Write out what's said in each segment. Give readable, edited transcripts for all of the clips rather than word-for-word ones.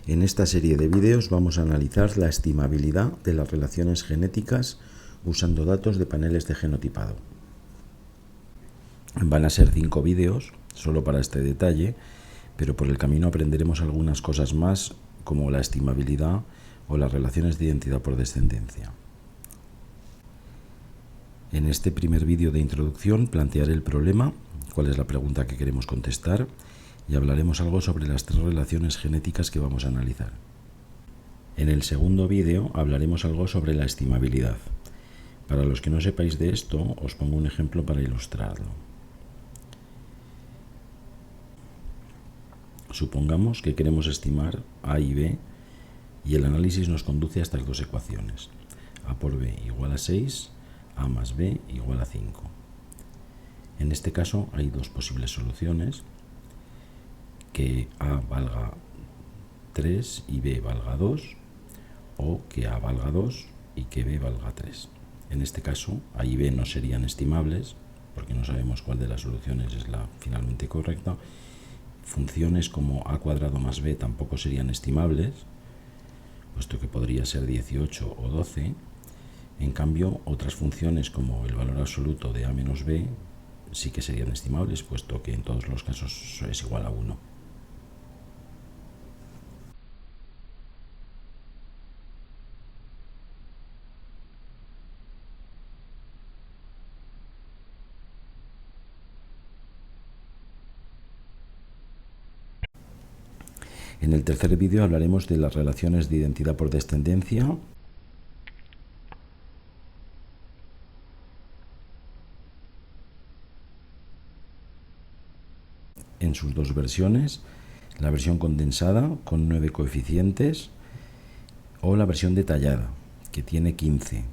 En esta serie de vídeos vamos a analizar la estimabilidad de las relaciones genéticas usando datos de paneles de genotipado. Van a ser 5 vídeos solo para este detalle, pero por el camino aprenderemos algunas cosas más como la estimabilidad o las relaciones de identidad por descendencia. En este primer vídeo de introducción plantearé el problema, cuál es la pregunta que queremos contestar, y hablaremos algo sobre las 3 relaciones genéticas que vamos a analizar. En el segundo vídeo hablaremos algo sobre la estimabilidad. Para los que no sepáis de esto, os pongo un ejemplo para ilustrarlo. Supongamos que queremos estimar A y B y el análisis nos conduce a estas dos ecuaciones. A por B igual a 6, A más B igual a 5. En este caso hay dos posibles soluciones, que A valga 3 y B valga 2, o que A valga 2 y que B valga 3. En este caso A y B no serían estimables, porque no sabemos cuál de las soluciones es la finalmente correcta. Funciones como A cuadrado más B tampoco serían estimables, puesto que podría ser 18 o 12. En cambio, otras funciones como el valor absoluto de A menos B sí que serían estimables, puesto que en todos los casos es igual a 1. En el tercer vídeo hablaremos de las relaciones de identidad por descendencia en sus dos versiones, la versión condensada con 9 coeficientes o la versión detallada que tiene 15.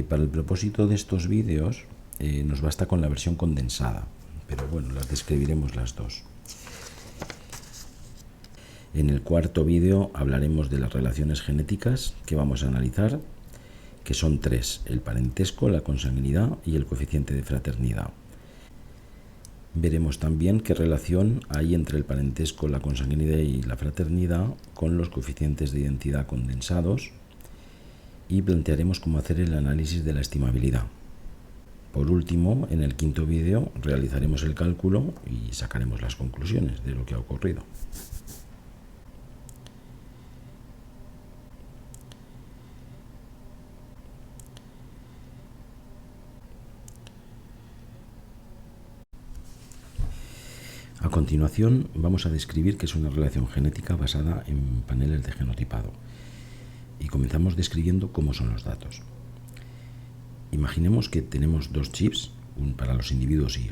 Para el propósito de estos vídeos nos basta con la versión condensada, pero bueno, las describiremos las dos. En el cuarto vídeo hablaremos de las relaciones genéticas que vamos a analizar, que son 3, el parentesco, la consanguinidad y el coeficiente de fraternidad. Veremos también qué relación hay entre el parentesco, la consanguinidad y la fraternidad con los coeficientes de identidad condensados y plantearemos cómo hacer el análisis de la estimabilidad. Por último, en el quinto vídeo realizaremos el cálculo y sacaremos las conclusiones de lo que ha ocurrido. A continuación vamos a describir qué es una relación genética basada en paneles de genotipado y comenzamos describiendo cómo son los datos. Imaginemos que tenemos dos chips, para los individuos Y.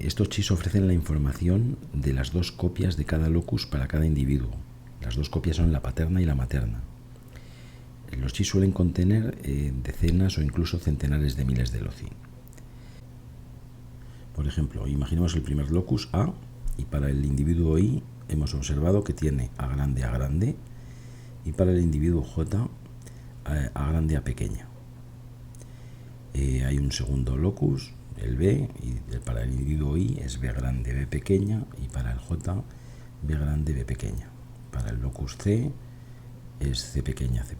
Estos chips ofrecen la información de las dos copias de cada locus para cada individuo. Las dos copias son la paterna y la materna. Los chips suelen contener decenas o incluso centenares de miles de loci. Por ejemplo, imaginemos el primer locus A y para el individuo Y hemos observado que tiene A grande y para el individuo J A grande A pequeña. Hay un segundo locus, el B, y para el individuo Y es B grande B pequeña y para el J B grande B pequeña. Para el locus C es C pequeña C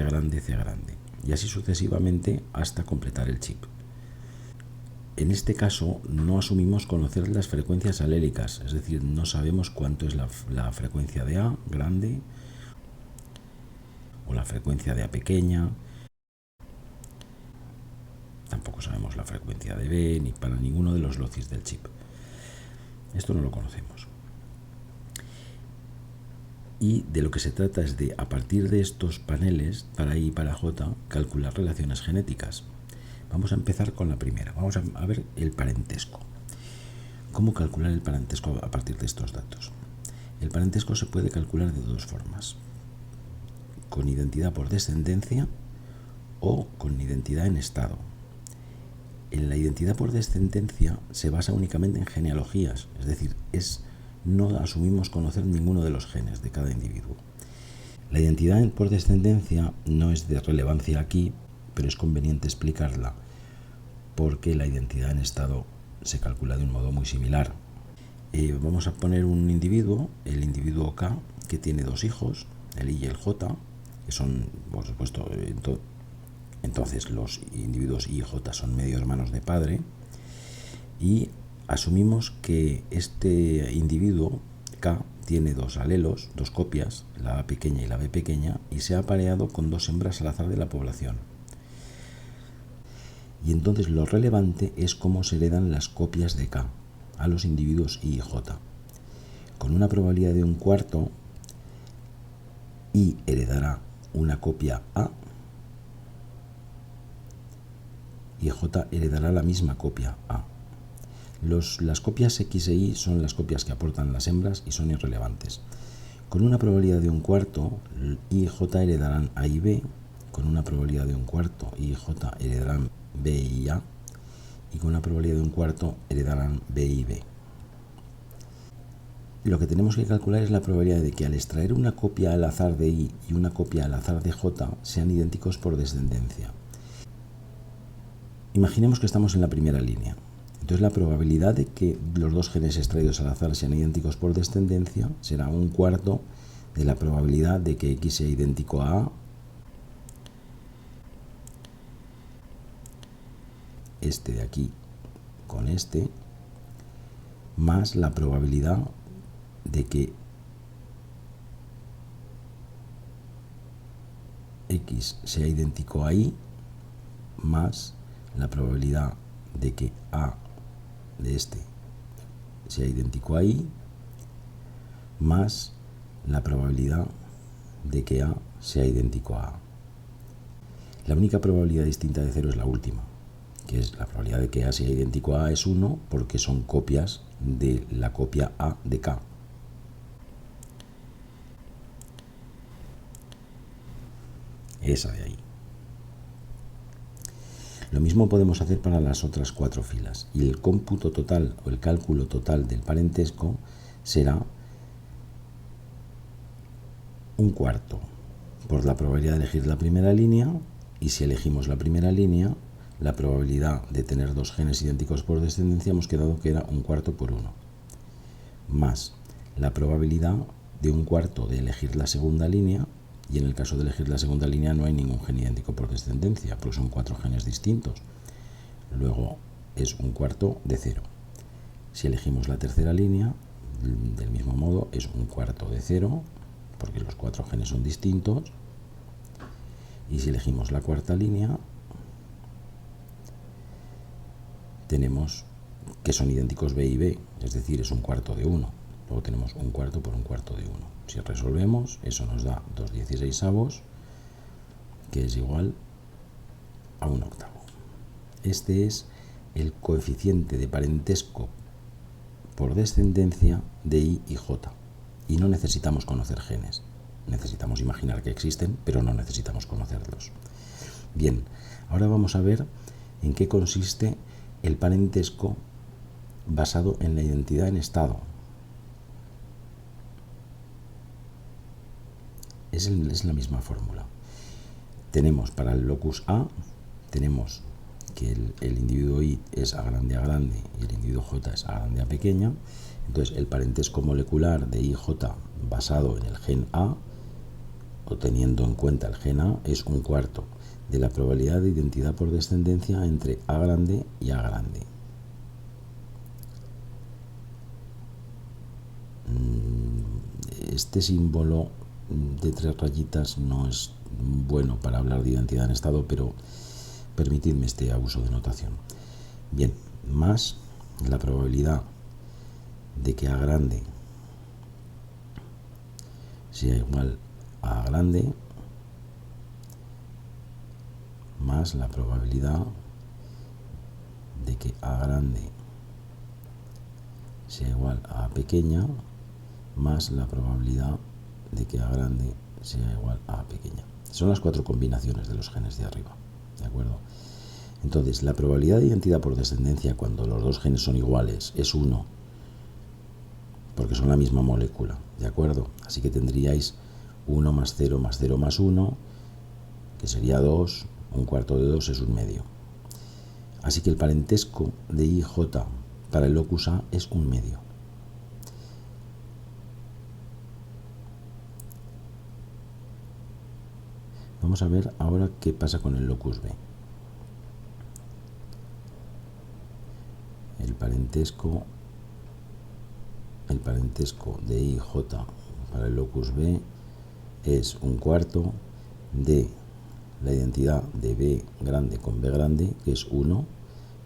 grande C grande y así sucesivamente hasta completar el chip. En este caso no asumimos conocer las frecuencias alélicas, es decir, no sabemos cuánto es la frecuencia de A grande o la frecuencia de A pequeña. Tampoco sabemos la frecuencia de B ni para ninguno de los locis del chip. Esto no lo conocemos. Y de lo que se trata es de, a partir de estos paneles, para I y para J, calcular relaciones genéticas. Vamos a empezar con la primera. Vamos a ver el parentesco. ¿Cómo calcular el parentesco a partir de estos datos? El parentesco se puede calcular de dos formas: con identidad por descendencia o con identidad en estado. En la identidad por descendencia se basa únicamente en genealogías, es decir, no asumimos conocer ninguno de los genes de cada individuo. La identidad por descendencia no es de relevancia aquí, pero es conveniente explicarla porque la identidad en estado se calcula de un modo muy similar. Vamos a poner un individuo, el individuo K, que tiene dos hijos, el I y el J, que son, por supuesto, entonces los individuos I y J son medio hermanos de padre, y asumimos que este individuo K tiene dos alelos, dos copias, la A pequeña y la B pequeña, y se ha apareado con dos hembras al azar de la población. Y entonces lo relevante es cómo se heredan las copias de K a los individuos I y J. Con una probabilidad de un cuarto, I heredará una copia A y J heredará la misma copia A. Las copias X e Y son las copias que aportan las hembras y son irrelevantes. Con una probabilidad de un cuarto, I y J heredarán A y B. Con una probabilidad de un cuarto, I y J heredarán B y A. Y con una probabilidad de un cuarto, heredarán B y B. Lo que tenemos que calcular es la probabilidad de que al extraer una copia al azar de I y una copia al azar de J sean idénticos por descendencia. Imaginemos que estamos en la primera línea. Entonces la probabilidad de que los dos genes extraídos al azar sean idénticos por descendencia será un cuarto de la probabilidad de que X sea idéntico a A, este de aquí con este, más la probabilidad de que X sea idéntico a Y, más la probabilidad de que A de este sea idéntico a Y, más la probabilidad de que A sea idéntico a A. La única probabilidad distinta de 0 es la última, que es la probabilidad de que A sea idéntico a A es 1, porque son copias de la copia A de K. Esa de ahí. Lo mismo podemos hacer para las otras 4 filas, y el cómputo total o el cálculo total del parentesco será un cuarto por la probabilidad de elegir la primera línea, y si elegimos la primera línea, la probabilidad de tener dos genes idénticos por descendencia hemos quedado que era un cuarto por 1, más la probabilidad de un cuarto de elegir la segunda línea, y en el caso de elegir la segunda línea no hay ningún gen idéntico por descendencia, porque son 4 genes distintos. Luego es un cuarto de 0. Si elegimos la tercera línea, del mismo modo es un cuarto de 0, porque los 4 genes son distintos. Y si elegimos la cuarta línea, tenemos que son idénticos B y B, es decir, es un cuarto de 1. Luego tenemos un cuarto por un cuarto de 1. Si resolvemos, eso nos da 2/16avos, que es igual a 1/8. Este es el coeficiente de parentesco por descendencia de I y J. Y no necesitamos conocer genes. Necesitamos imaginar que existen, pero no necesitamos conocerlos. Bien, ahora vamos a ver en qué consiste el parentesco basado en la identidad en estado. Es la misma fórmula. Tenemos para el locus A, tenemos que el individuo I es A grande y el individuo J es A grande a pequeña. Entonces el parentesco molecular de IJ basado en el gen A, o teniendo en cuenta el gen A, es un cuarto de la probabilidad de identidad por descendencia entre A grande y A grande. Este símbolo de 3 rayitas no es bueno para hablar de identidad en estado, pero permitidme este abuso de notación. Bien, más la probabilidad de que A grande sea igual a A grande, más la probabilidad de que A grande sea igual a A pequeña, más la probabilidad de que A grande sea igual a A pequeña. Son las 4 combinaciones de los genes de arriba, ¿de acuerdo? Entonces, la probabilidad de identidad por descendencia cuando los dos genes son iguales es 1, porque son la misma molécula, ¿de acuerdo? Así que tendríais 1 más 0 más 0 más 1, que sería 2, un cuarto de 2 es un medio. Así que el parentesco de IJ para el locus A es un medio. Vamos a ver ahora qué pasa con el locus B. El parentesco de IJ para el locus B es un cuarto de la identidad de B grande con B grande, que es 1,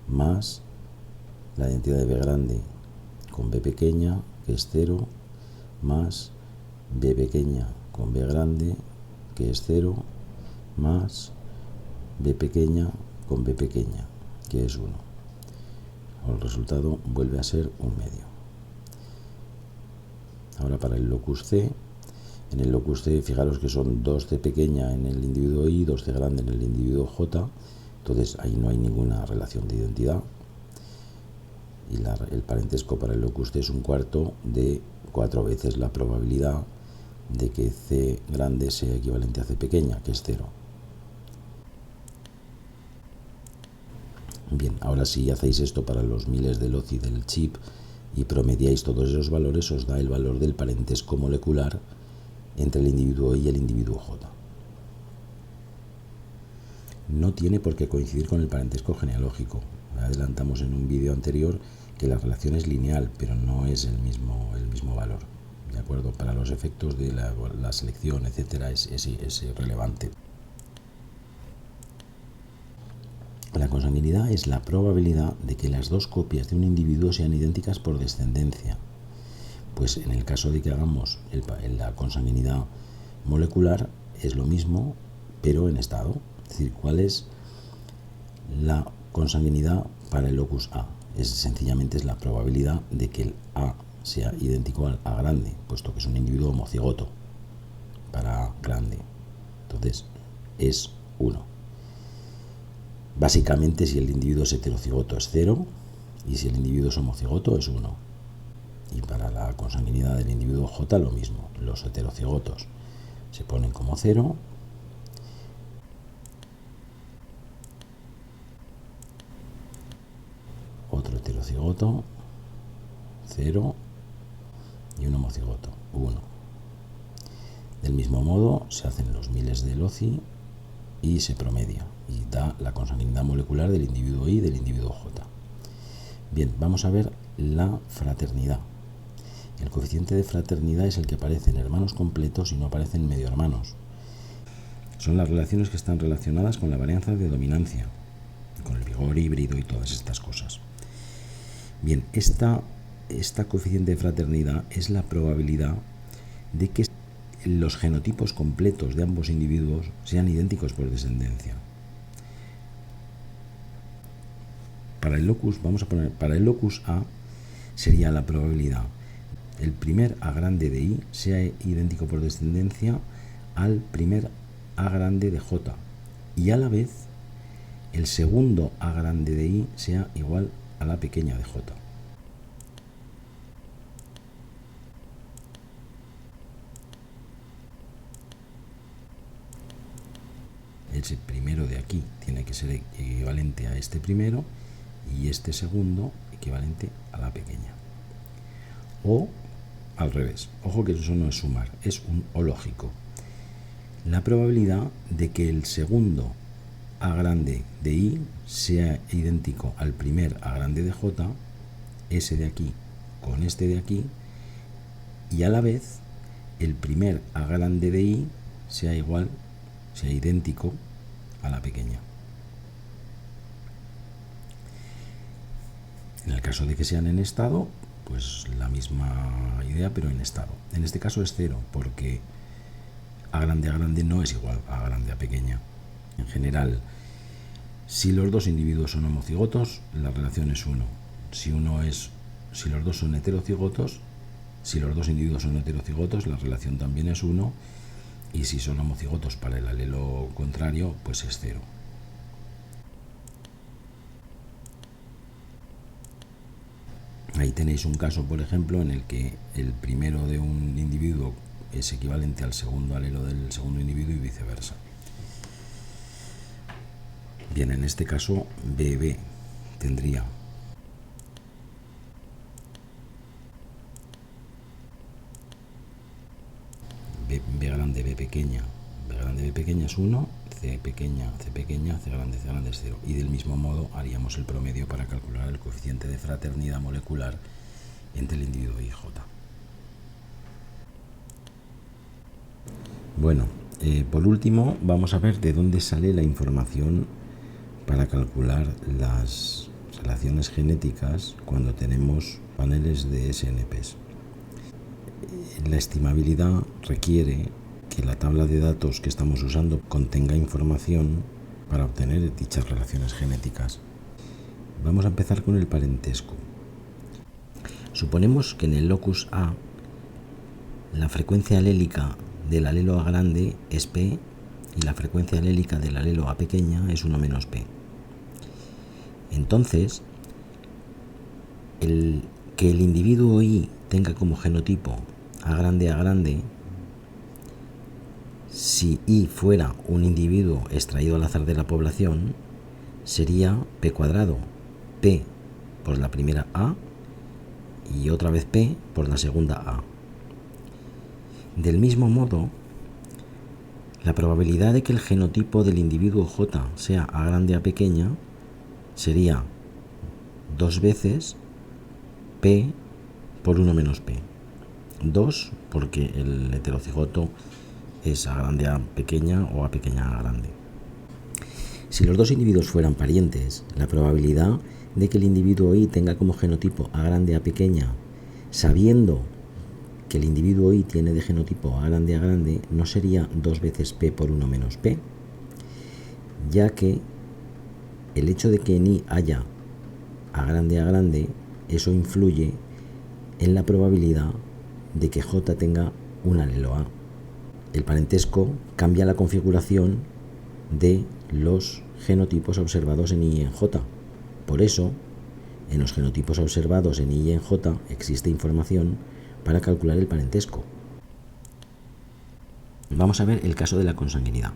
más la identidad de B grande con B pequeña, que es 0, más B pequeña con B grande, que es 0, más B pequeña con B pequeña, que es 1. El resultado vuelve a ser un medio. Ahora para el locus C, en el locus C fijaros que son 2C pequeña en el individuo I, 2C grande en el individuo J, entonces ahí no hay ninguna relación de identidad. Y el parentesco para el locus C es un cuarto de 4 veces la probabilidad de que C grande sea equivalente a C pequeña, que es 0. Bien, ahora si hacéis esto para los miles de LOCI del chip y promediáis todos esos valores, os da el valor del parentesco molecular entre el individuo I y el individuo J. No tiene por qué coincidir con el parentesco genealógico. Adelantamos en un vídeo anterior que la relación es lineal, pero no es el mismo valor. ¿De acuerdo? Para los efectos de la selección, etcétera, es irrelevante. La consanguinidad es la probabilidad de que las dos copias de un individuo sean idénticas por descendencia. Pues en el caso de que hagamos la consanguinidad molecular es lo mismo, pero en estado. Es decir, ¿cuál es la consanguinidad para el locus A? Sencillamente es la probabilidad de que el A sea idéntico al A grande, puesto que es un individuo homocigoto para A grande. Entonces es 1. Básicamente, si el individuo es heterocigoto es 0 y si el individuo es homocigoto es 1. Y para la consanguinidad del individuo J lo mismo. Los heterocigotos se ponen como 0. Otro heterocigoto, 0. Y un homocigoto, 1. Del mismo modo se hacen los miles de LOCI y se promedia y da la consanguinidad molecular del individuo I y del individuo J. Bien, vamos a ver la fraternidad. El coeficiente de fraternidad es el que aparece en hermanos completos y no aparece en medio hermanos. Son las relaciones que están relacionadas con la varianza de dominancia, con el vigor híbrido y todas estas cosas. Bien, esta coeficiente de fraternidad es la probabilidad de que los genotipos completos de ambos individuos sean idénticos por descendencia. Para el locus A sería la probabilidad el primer A grande de I sea idéntico por descendencia al primer A grande de J y a la vez el segundo A grande de I sea igual a la pequeña de J. Ese primero de aquí tiene que ser equivalente a este primero y este segundo equivalente a la pequeña. O al revés. Ojo que eso no es sumar, es un o lógico. La probabilidad de que el segundo A grande de I sea idéntico al primer A grande de J, ese de aquí con este de aquí, y a la vez el primer A grande de I sea idéntico a la pequeña. En el caso de que sean en estado, pues la misma idea, pero en estado. En este caso es 0, porque A grande no es igual a grande a pequeña. En general, si los dos individuos son homocigotos, la relación es 1. Si los dos son heterocigotos, si los dos individuos son heterocigotos, la relación también es 1. Y si son homocigotos para el alelo contrario, pues es 0. Ahí tenéis un caso, por ejemplo, en el que el primero de un individuo es equivalente al segundo alelo del segundo individuo y viceversa. Bien, en este caso BB tendría B grande B pequeña es 1 C pequeña, C grande es 0. Y del mismo modo haríamos el promedio para calcular el coeficiente de fraternidad molecular entre el individuo y J. Bueno, por último vamos a ver de dónde sale la información para calcular las relaciones genéticas cuando tenemos paneles de SNPs. La estimabilidad requiere que la tabla de datos que estamos usando contenga información para obtener dichas relaciones genéticas. Vamos a empezar con el parentesco. Suponemos que en el locus A la frecuencia alélica del alelo A grande es P y la frecuencia alélica del alelo A pequeña es 1 menos P. Entonces, que el individuo I tenga como genotipo A grande, si I fuera un individuo extraído al azar de la población, sería P cuadrado, P por la primera A y otra vez P por la segunda A. Del mismo modo, la probabilidad de que el genotipo del individuo J sea A grande A pequeña sería 2 veces P por 1 menos P. 2 porque el heterocigoto es A grande A pequeña o A pequeña A grande. Si los dos individuos fueran parientes, la probabilidad de que el individuo I tenga como genotipo A grande A pequeña, sabiendo que el individuo I tiene de genotipo A grande, no sería 2 veces P por 1 menos P, ya que el hecho de que en I haya A grande, eso influye en la probabilidad de que J tenga un alelo A. El parentesco cambia la configuración de los genotipos observados en I y en J. Por eso, en los genotipos observados en I y en J existe información para calcular el parentesco. Vamos a ver el caso de la consanguinidad.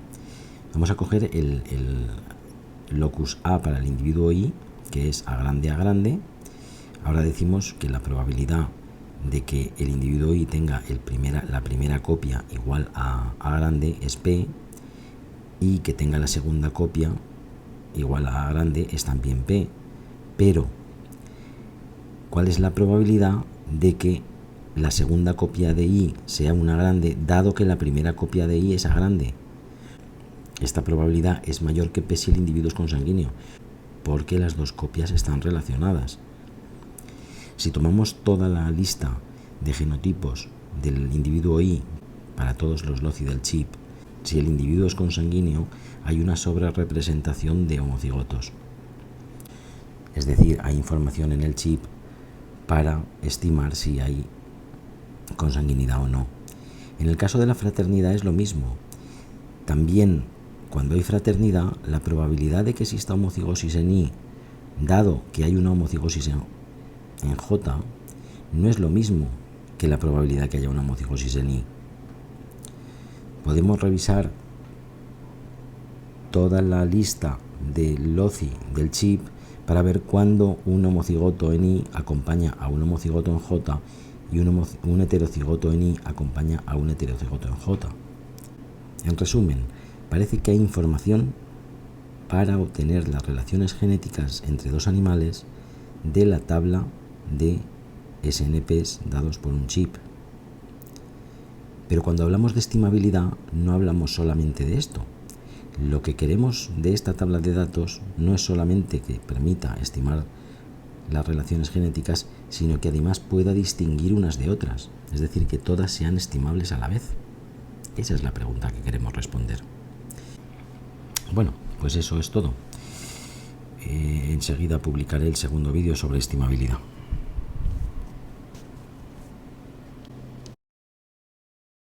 Vamos a coger el locus A para el individuo I, que es A grande. Ahora decimos que la probabilidad de que el individuo I tenga la primera copia igual a A grande es P, y que tenga la segunda copia igual a A grande es también P. Pero, ¿cuál es la probabilidad de que la segunda copia de I sea una grande, dado que la primera copia de I es A grande? Esta probabilidad es mayor que P si el individuo es consanguíneo, porque las dos copias están relacionadas. Si tomamos toda la lista de genotipos del individuo I para todos los loci del chip, si el individuo es consanguíneo, hay una sobrerepresentación de homocigotos. Es decir, hay información en el chip para estimar si hay consanguinidad o no. En el caso de la fraternidad es lo mismo. También, cuando hay fraternidad, la probabilidad de que exista homocigosis en I, dado que hay una homocigosis en J, no es lo mismo que la probabilidad que haya una homocigosis en I. Podemos revisar toda la lista de loci del chip para ver cuándo un homocigoto en I acompaña a un homocigoto en J y un heterocigoto en I acompaña a un heterocigoto en J. En resumen, parece que hay información para obtener las relaciones genéticas entre dos animales de la tabla de SNPs dados por un chip. Pero cuando hablamos de estimabilidad no hablamos solamente de esto. Lo que queremos de esta tabla de datos no es solamente que permita estimar las relaciones genéticas, sino que además pueda distinguir unas de otras, es decir, que todas sean estimables a la vez. Esa es la pregunta que queremos responder. Bueno, pues eso es todo. Enseguida publicaré el segundo vídeo sobre estimabilidad.